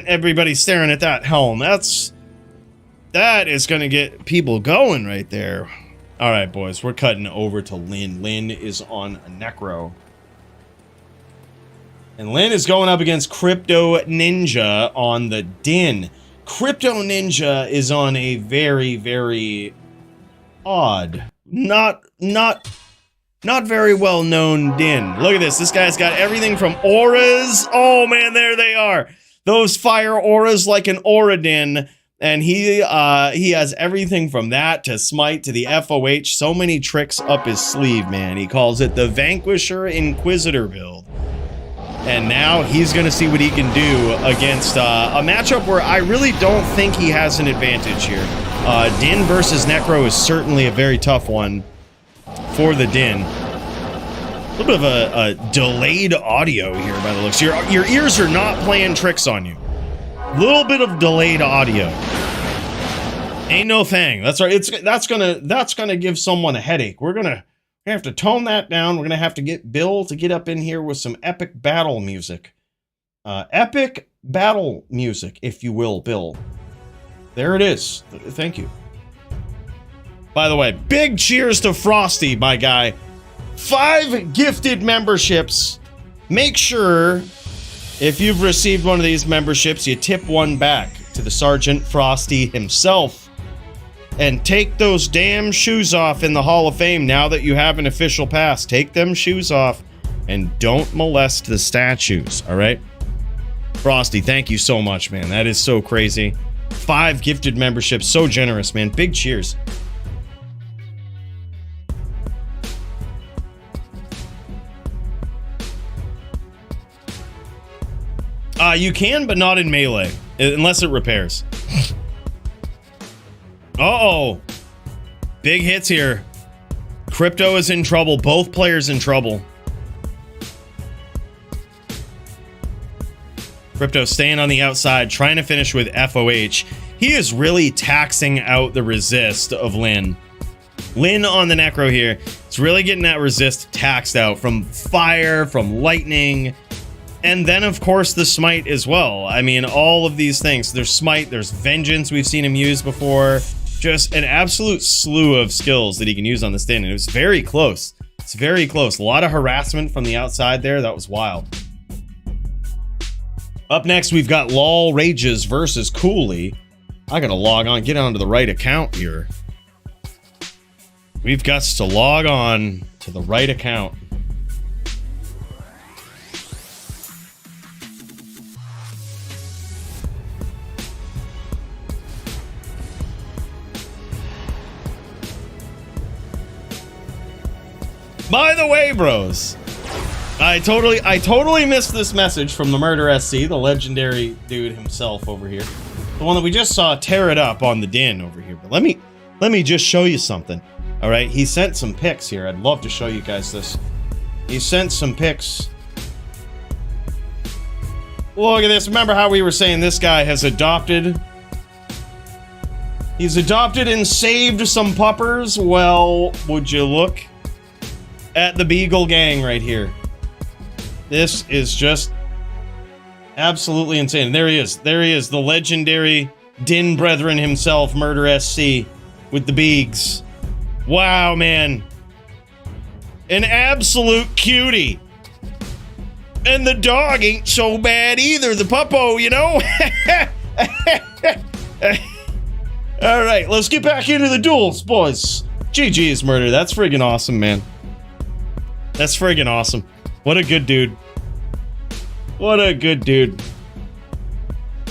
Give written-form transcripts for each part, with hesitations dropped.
sent everybody staring at that helm. That is going to get people going right there. All right, boys, we're cutting over to Lyn. Lyn is on a Necro. And Lyn is going up against Crypto Ninja on the Din. Crypto Ninja is on a very, very odd, not very well known Din. Look at this. This guy's got everything from auras. Oh man, there they are. Those fire auras like an aura Din. And he has everything from that to smite to the FOH. So many tricks up his sleeve, man. He calls it the Vanquisher Inquisitor build. And now he's going to see what he can do against a matchup where I really don't think he has an advantage here. Din versus Necro is certainly a very tough one for the Din. A little bit of a delayed audio here by the looks. Your ears are not playing tricks on you. Little bit of delayed audio. Ain't no thing. That's right. That's gonna give someone a headache. We're gonna have to tone that down. We're gonna have to get Bill to get up in here with some epic battle music. Epic battle music, if you will, Bill. There it is. Thank you. By the way, big cheers to Frosty, my guy. 5 gifted memberships. Make sure, if you've received one of these memberships, you tip one back to the Sergeant Frosty himself. And take those damn shoes off in the Hall of Fame now that you have an official pass. Take them shoes off and don't molest the statues, all right? Frosty, thank you so much, man. That is so crazy. 5 gifted memberships, so generous, man. Big cheers. You can, but not in melee, unless it repairs. Uh-oh. Big hits here. Crypto is in trouble. Both players in trouble. Crypto staying on the outside, trying to finish with FOH. He is really taxing out the resist of Lyn. Lyn on the Necro here. It's really getting that resist taxed out from fire, from lightning. And then, of course, the smite as well. I mean, all of these things. There's smite, there's vengeance we've seen him use before. Just an absolute slew of skills that he can use on this Din. And it was very close. It's very close. A lot of harassment from the outside there. That was wild. Up next, we've got LOL Rages versus Cooley. I gotta log on, get onto the right account here. We've got to log on to the right account. By the way, bros, I totally missed this message from the Murder SC, the legendary dude himself over here. The one that we just saw tear it up on the Din over here. But let me just show you something. All right, he sent some pics here. I'd love to show you guys this. He sent some pics. Look at this. Remember how we were saying this guy has adopted? He's adopted and saved some puppers? Well, would you look at the Beagle gang right here. This is just absolutely insane. There he is. There he is. The legendary Din Brethren himself, Murder SC, with the Beegs. Wow, man. An absolute cutie. And the dog ain't so bad either. The puppo, you know? All right, let's get back into the duels, boys. GG's, Murder. That's friggin' awesome, man. That's friggin' awesome. What a good dude. What a good dude.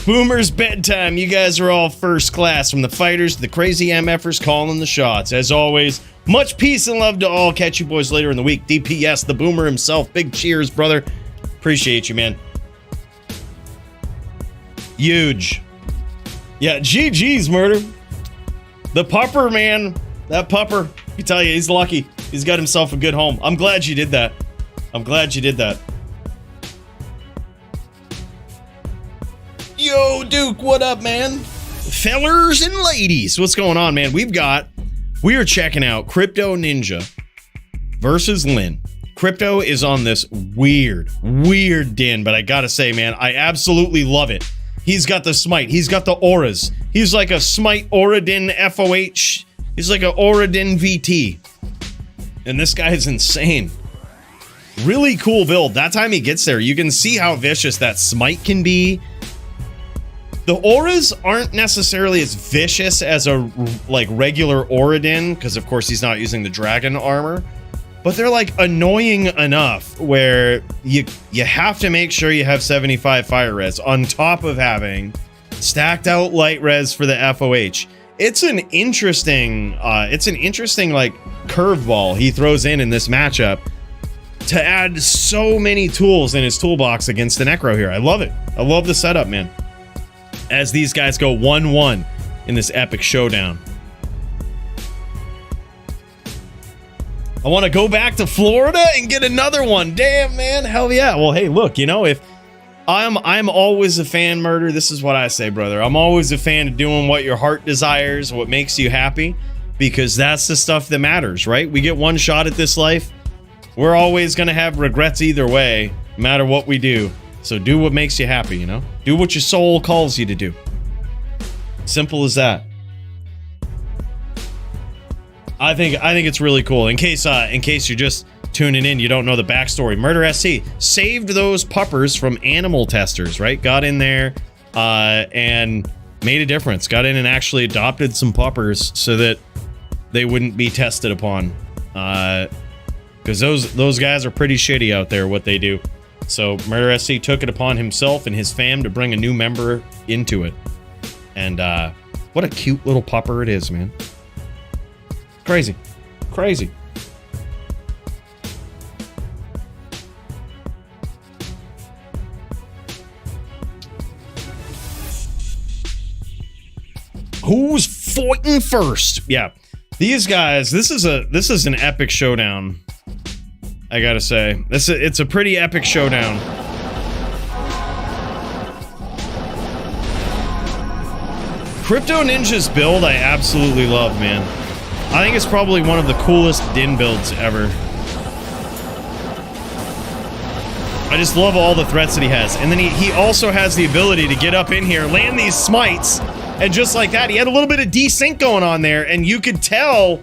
Boomer's bedtime. You guys are all first class. From the fighters to the crazy MFers calling the shots. As always, much peace and love to all. Catch you boys later in the week. DPS, the Boomer himself. Big cheers, brother. Appreciate you, man. Huge. Yeah, GG's, Murder. The pupper, man. That pupper. I tell you, he's lucky. He's got himself a good home. I'm glad you did that. I'm glad you did that. Yo, Duke, what up, man? Fellers and ladies, what's going on, man? We are checking out Crypto Ninja versus Lyn. Crypto is on this weird Din, but I gotta say, man, I absolutely love it. He's got the smite. He's got the auras. He's like a smite Auradin FOH. He's like a Auradin VT. And this guy is insane. Really cool build. That time he gets there, you can see how vicious that smite can be. The auras aren't necessarily as vicious as a like regular Auradin, because of course he's not using the dragon armor. But they're like annoying enough where you have to make sure you have 75 fire res on top of having stacked out light res for the FOH. It's an interesting like curveball he throws in this matchup to add so many tools in his toolbox against the Necro here. I love it. I love the setup, man. As these guys go 1-1 in this epic showdown. I want to go back to Florida and get another one. Damn, man. Hell yeah. Well, hey, look, you know, if I'm always a fan, Murder. This is what I say, brother. I'm always a fan of doing what your heart desires, what makes you happy, because that's the stuff that matters, right? We get one shot at this life. We're always going to have regrets either way, no matter what we do. So do what makes you happy, you know? Do what your soul calls you to do. Simple as that. I think it's really cool. In case you're just tuning in, you don't know the backstory. Murder SC saved those puppers from animal testers, right? Got in there and made a difference. Got in and actually adopted some puppers so that they wouldn't be tested upon. Because those guys are pretty shitty out there, what they do. So Murder SC took it upon himself and his fam to bring a new member into it. And what a cute little pupper it is, man. Crazy. Crazy. Who's fighting first? Yeah. These guys, this is an epic showdown. I gotta say. It's a pretty epic showdown. Crypto Ninja's build I absolutely love, man. I think it's probably one of the coolest Din builds ever. I just love all the threats that he has. And then he also has the ability to get up in here, land these smites, and just like that, he had a little bit of desync going on there, and you could tell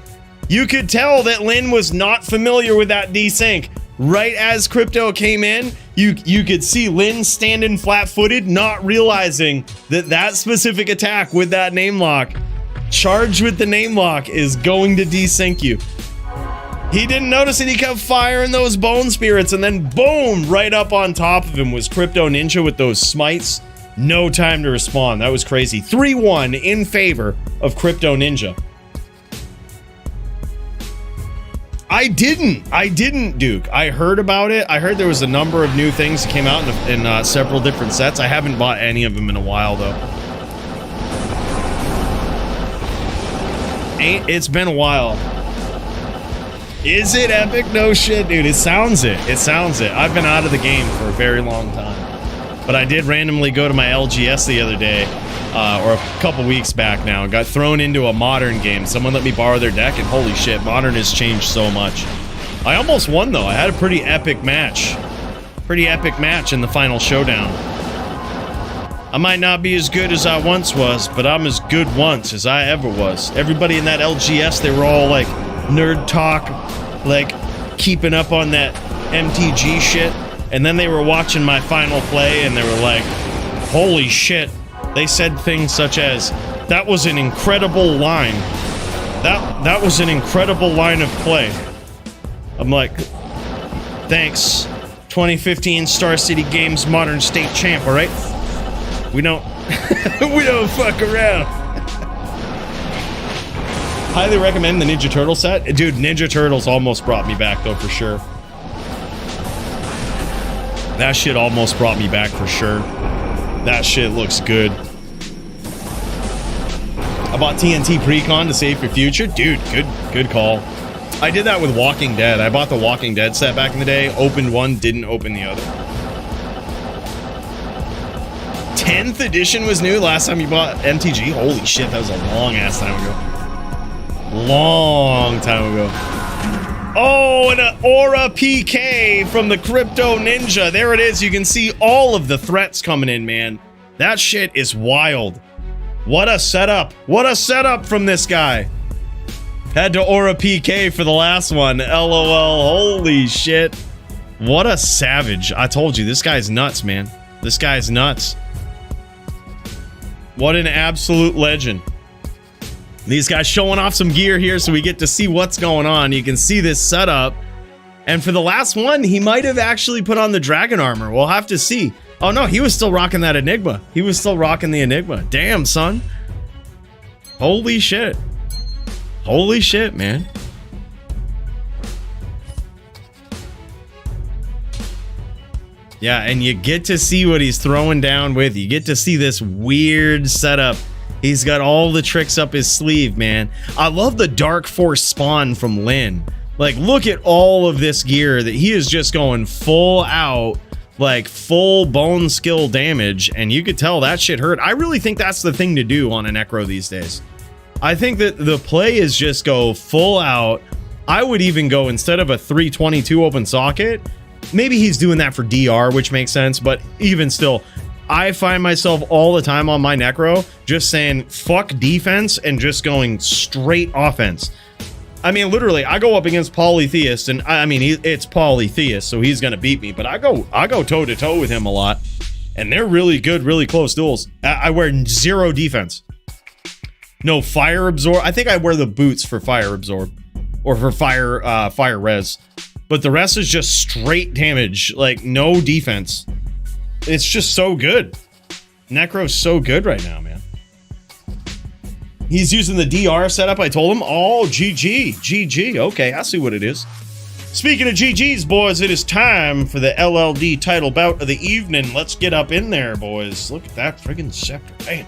that Lin was not familiar with that desync. Right as Crypto came in, you could see Lin standing flat-footed, not realizing that specific attack with that name lock, charged with the name lock, is going to desync you. He didn't notice it. He kept firing those bone spirits, and then boom, right up on top of him was Crypto Ninja with those smites. No time to respond. That was crazy. 3-1 in favor of Crypto Ninja. I didn't, Duke. I heard about it. I heard there was a number of new things that came out in several different sets. I haven't bought any of them in a while, though. It's been a while. Is it epic? No shit, dude. It sounds it. It sounds it. I've been out of the game for a very long time. But I did randomly go to my LGS the other day, or a couple weeks back now, and got thrown into a modern game. Someone let me borrow their deck, and holy shit, modern has changed so much. I almost won, though. I had a pretty epic match. Pretty epic match in the final showdown. I might not be as good as I once was, but I'm as good once as I ever was. Everybody in that LGS, they were all like nerd talk, like keeping up on that MTG shit. And then they were watching my final play and they were like, holy shit. They said things such as, that was an incredible line. That was an incredible line of play. I'm like, thanks. 2015 Star City Games Modern State Champ, all right? We don't we don't fuck around. Highly recommend the Ninja Turtle set. Dude, Ninja Turtles almost brought me back though, for sure. That shit almost brought me back for sure. That shit looks good. I bought TNT Precon to save for future. Dude, good call. I did that with Walking Dead. I bought the Walking Dead set back in the day, opened one, didn't open the other. 10th edition was new last time you bought MTG? Holy shit, that was a long ass time ago. Long time ago. Oh, and an Aura PK from the Crypto Ninja. There it is. You can see all of the threats coming in, man. That shit is wild. What a setup. What a setup from this guy. Had to aura PK for the last one. LOL. Holy shit. What a savage. I told you, this guy's nuts, man. This guy's nuts. What an absolute legend. These guys showing off some gear here so we get to see what's going on. You can see this setup. And for the last one, he might have actually put on the dragon armor. We'll have to see. Oh no, he was still rocking that Enigma. He was still rocking the Enigma. Damn, son. Holy shit. Holy shit, man. Yeah, and you get to see what he's throwing down with. You get to see this weird setup. He's got all the tricks up his sleeve, man. I love the Dark Force spawn from Lin. Like, look at all of this gear that he is just going full out, like full bone skill damage, and you could tell that shit hurt. I really think that's the thing to do on a Necro these days. I think that the play is just go full out. I would even go, instead of a 322 open socket, maybe he's doing that for DR, which makes sense, but even still, I find myself all the time on my Necro just saying fuck defense and just going straight offense. I mean, literally, I go up against Polytheist, and I mean, it's Polytheist, so he's gonna beat me, but I go toe to toe with him a lot, and they're really good, really close duels. I wear 0 defense. No fire absorb. I think I wear the boots for fire absorb, or for fire res, but the rest is just straight damage, like no defense. It's just so good. Necro's so good right now, man. He's using the DR setup, I told him. Oh, GG. GG. Okay, I see what it is. Speaking of GGs, boys, it is time for the LLD title bout of the evening. Let's get up in there, boys. Look at that friggin' scepter. Bam.